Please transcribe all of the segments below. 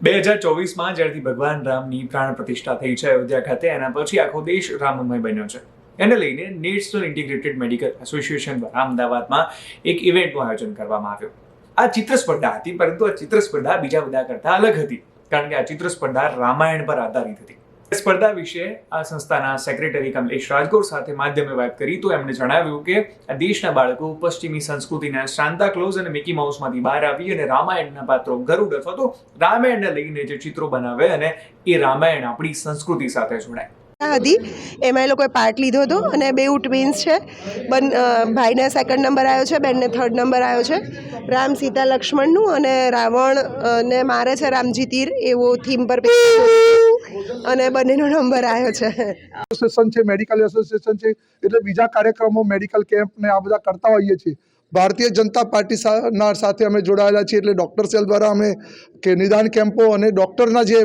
2024માં જ્યારથી ભગવાન રામની પ્રાણ પ્રતિષ્ઠા થઈ છે અયોધ્યા ખાતે, એના પછી આખો દેશ રામમય બન્યો છે. એને લઈને નેશનલ ઇન્ટિગ્રેટેડ મેડિકલ એસોસિએશન દ્વારા અમદાવાદમાં એક ઇવેન્ટનું આયોજન કરવામાં આવ્યું. આ ચિત્ર સ્પર્ધા હતી, પરંતુ આ ચિત્ર સ્પર્ધા બીજા બધા કરતા અલગ હતી, કારણ કે આ ચિત્ર સ્પર્ધા રામાયણ પર આધારિત હતી. સ્પર્ધા વિશે આ સંસ્થાના સેક્રેટરી કમલેશ રાજગોર સાથે માધ્યમે વાત કરી તો એમણે જણાવ્યું કે આ દેશના બાળકો પશ્ચિમી સંસ્કૃતિના સાન્તા ક્લોઝ અને મિકી માઉસમાંથી બહાર આવી અને રામાયણના પાત્રો ગરુડ અથવા તો રામાયણને લઈને જે ચિત્રો બનાવે અને એ રામાયણ આપણી સંસ્કૃતિ સાથે જોડાય હતી. એમાં એ લોકોએ પાર્ટ લીધો હતો અને બેઉ ટ્વિન્સ છે. ભાઈને સેકન્ડ નંબર આવ્યો છે, બેનને થર્ડ નંબર આવ્યો છે. રામ સીતા લક્ષ્મણનું અને રાવણ ને મારે છે રામજી તીર એવો થીમ પર અને બંનેનો નંબર આવ્યો છે. એસોસિએશન છે, મેડિકલ એસોસિએશન છે, એટલે બીજા કાર્યક્રમો મેડિકલ કેમ્પ ને આ બધા કરતા હોઈએ છીએ. ભારતીય જનતા પાર્ટી સાથે અમે જોડાયેલા છીએ, એટલે ડૉક્ટર સેલ દ્વારા અમે કે નિદાન કેમ્પો અને ડૉક્ટરના જે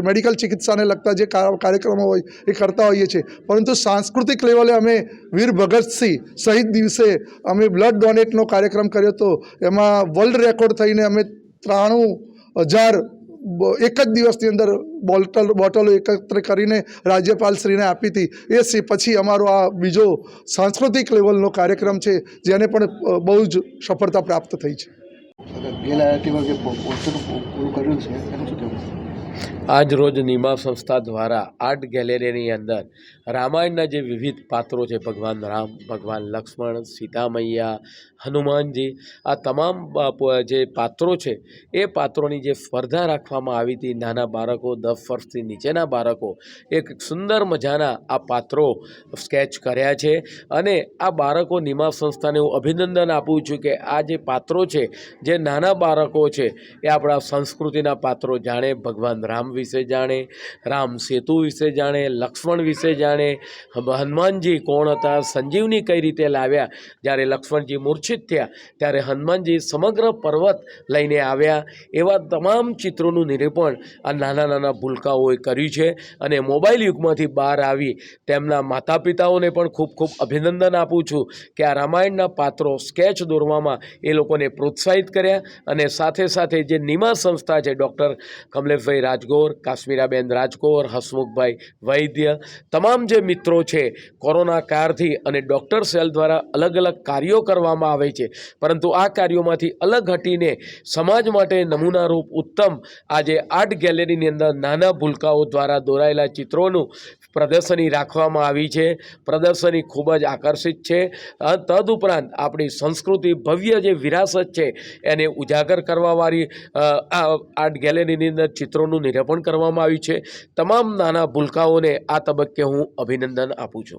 મેડિકલ ચિકિત્સાને લગતા જે કાર્યક્રમો હોય એ કરતા હોઈએ છીએ. પરંતુ સાંસ્કૃતિક લેવલે અમે વીર ભગતસિંહ શહીદ દિવસે અમે બ્લડ ડોનેટનો કાર્યક્રમ કર્યો હતો. એમાં વર્લ્ડ રેકોર્ડ થઈને અમે 93,000 એક જ દિવસની અંદર બોટલો એકત્ર કરીને રાજ્યપાલશ્રીને આપી હતી. એ પછી અમારો આ બીજો સાંસ્કૃતિક લેવલનો કાર્યક્રમ છે, જેને પણ બહુ જ સફળતા પ્રાપ્ત થઈ છે. આજ રોજ નિમા સંસ્થા દ્વારા આર્ટ ગેલેરીની અંદર રામાયણના જે વિવિધ પાત્રો છે, ભગવાન રામ, ભગવાન લક્ષ્મણ, સીતા મૈયા, હનુમાનજી, આ તમામ જે પાત્રો છે એ પાત્રોની જે સ્પર્ધા રાખવામાં આવી હતી. નાના બાળકો, 10 વર્ષથી નીચેના બાળકો એક સુંદર મજાના આ પાત્રો સ્કેચ કર્યા છે. અને આ બાળકો નિમા સંસ્થાને હું અભિનંદન આપું છું કે આ જે પાત્રો છે, જે નાના બાળકો છે એ આપણા સંસ્કૃતિના પાત્રો જાણે, ભગવાન રામ વિશે જાણે, રામ સેતુ વિશે જાણે, લક્ષ્મણ વિશે જાણે, હનુમાનજી કોણ હતા, સંજીવની કઈ રીતે લાવ્યા, જ્યારે લક્ષ્મણજી મૂર્છિત થયા ત્યારે હનુમાનજી સમગ્ર પર્વત લઈને આવ્યા, એવા તમામ ચિત્રોનું નિરૂપણ આ નાના નાના ભૂલકાઓએ કર્યું છે. અને મોબાઈલ યુગમાંથી બહાર આવી તેમના માતા પિતાઓને પણ ખૂબ ખૂબ અભિનંદન આપું છું કે આ રામાયણના પાત્રો સ્કેચ દોરવામાં એ લોકોને પ્રોત્સાહિત કર્યા. અને સાથે સાથે જે નિમા સંસ્થા છે, ડૉક્ટર કમલેશભાઈ રાજગોર, કાશ્મીરાબેન રાજગોર, હસમુખભાઈ વૈદ્ય, તમામ જે મિત્રો છે, કોરોના કાળથી અને ડૉક્ટર સેલ દ્વારા અલગ અલગ કાર્યો કરવામાં આવે છે, પરંતુ આ કાર્યોમાંથી અલગ હટીને સમાજ માટે નમૂનારૂપ ઉત્તમ આજે આર્ટ ગેલેરીની અંદર નાના ભૂલકાઓ દ્વારા દોરાયેલા ચિત્રોનું પ્રદર્શની રાખવામાં આવી છે. પ્રદર્શની ખૂબ જ આકર્ષિત છે. તદુપરાંત આપણી સંસ્કૃતિ, ભવ્ય જે વિરાસત છે એને ઉજાગર કરવાવાળી આ આર્ટ ગેલેરીની અંદર ચિત્રોનું નિરૂપણ કરવામાં આવ્યું છે. તમામ નાના ભૂલકાઓને આ તબક્કે હું અભિનંદન આપું છું.